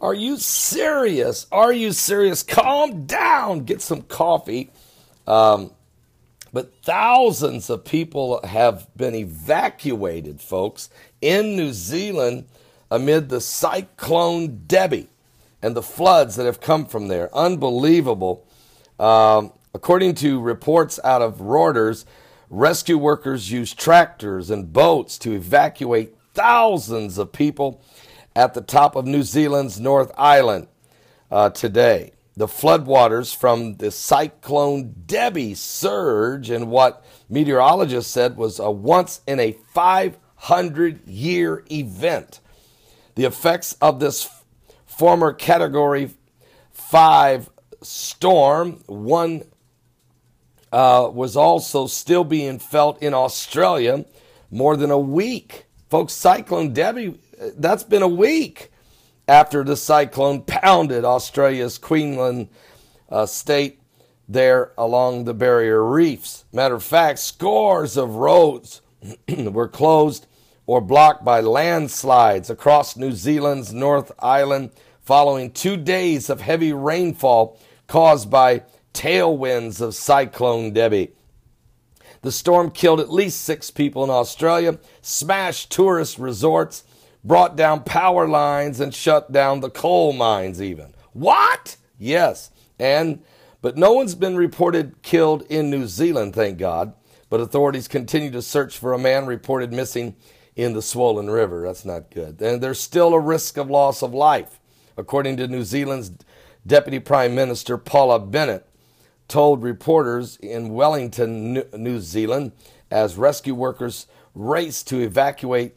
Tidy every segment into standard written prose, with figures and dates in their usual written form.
Are you serious? Are you serious? Calm down. Get some coffee. But thousands of people have been evacuated, folks, in New Zealand amid the Cyclone Debbie and the floods that have come from there. Unbelievable. According to reports out of Reuters, rescue workers used tractors and boats to evacuate thousands of people at the top of New Zealand's North Island today. The floodwaters from the Cyclone Debbie surge in what meteorologists said was a once-in-a-500-year event. The effects of this former Category 5 storm, one was also still being felt in Australia more than a week. Folks, Cyclone Debbie, that's been a week after the cyclone pounded Australia's Queensland state there along the barrier reefs. Matter of fact, scores of roads were closed or blocked by landslides across New Zealand's North Island following 2 days of heavy rainfall caused by tailwinds of Cyclone Debbie. The storm killed at least 6 people in Australia, smashed tourist resorts, brought down power lines, and shut down the coal mines even. What? Yes. But no one's been reported killed in New Zealand, thank God. But authorities continue to search for a man reported missing in the swollen river. That's not good. And there's still a risk of loss of life. According to New Zealand's Deputy Prime Minister Paula Bennett, told reporters in Wellington, New Zealand, as rescue workers raced to evacuate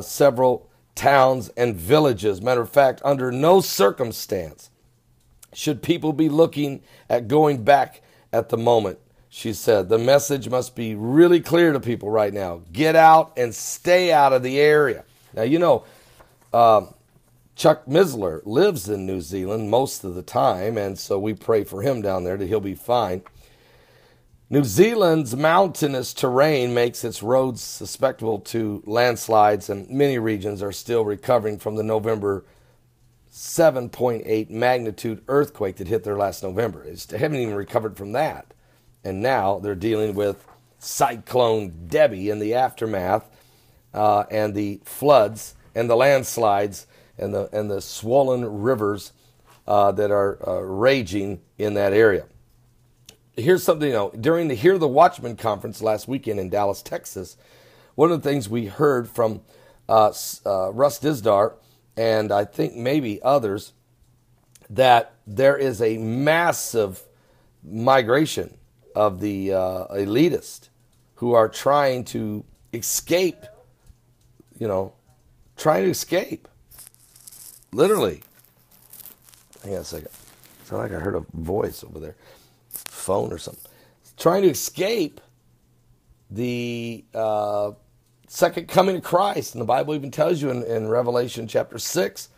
several towns and villages. Matter of fact, under no circumstance should people be looking at going back at the moment, she said. The message must be really clear to people right now. Get out and stay out of the area. Now, you know, Chuck Misler lives in New Zealand most of the time, and so we pray for him down there that he'll be fine. New Zealand's mountainous terrain makes its roads susceptible to landslides, and many regions are still recovering from the November 7.8 magnitude earthquake that hit there last November. They haven't even recovered from that. And now they're dealing with Cyclone Debbie in the aftermath, and the floods and the landslides and the swollen rivers that are raging in that area. Here's something, during the Hear the Watchman conference last weekend in Dallas, Texas, one of the things we heard from Russ Dizdar, and I think maybe others, that there is a massive migration of the elitists who are trying to escape, literally. Hang on a second. It's like I heard a voice over there. Phone or something. Trying to escape the second coming of Christ. And the Bible even tells you in Revelation chapter 6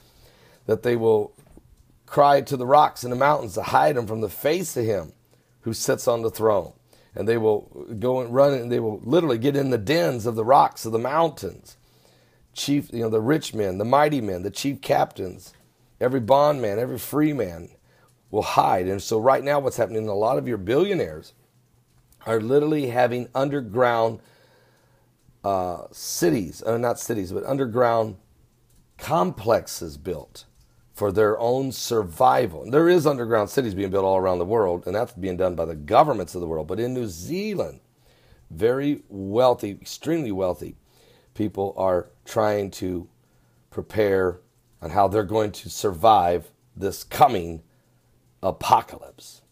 that they will cry to the rocks and the mountains to hide them from the face of him who sits on the throne. And they will go and run, and they will literally get in the dens of the rocks of the mountains. The rich men, the mighty men, the chief captains, every bondman, every free man will hide. And so right now what's happening, a lot of your billionaires are literally having underground cities, not cities, but underground complexes built for their own survival. And there is underground cities being built all around the world, and that's being done by the governments of the world. But in New Zealand, very wealthy, extremely wealthy people are trying to prepare on how they're going to survive this coming apocalypse,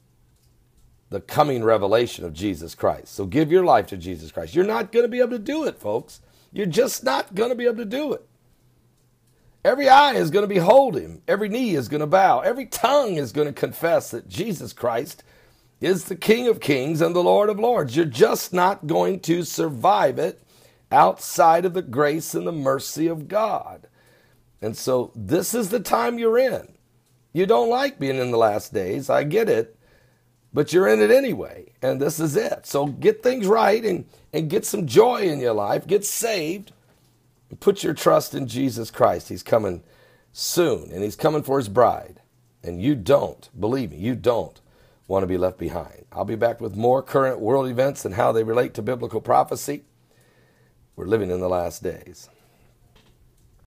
the coming revelation of Jesus Christ. So give your life to Jesus Christ. You're not going to be able to do it, folks. You're just not going to be able to do it. Every eye is going to behold him. Every knee is going to bow. Every tongue is going to confess that Jesus Christ is the King of Kings and the Lord of Lords. You're just not going to survive it outside of the grace and the mercy of God. And so this is the time you're in. You don't like being in the last days. I get it. But you're in it anyway. And this is it. So get things right and get some joy in your life. Get saved. And put your trust in Jesus Christ. He's coming soon, and he's coming for his bride. And you don't, believe me, you don't want to be left behind. I'll be back with more current world events and how they relate to biblical prophecy. We're living in the last days.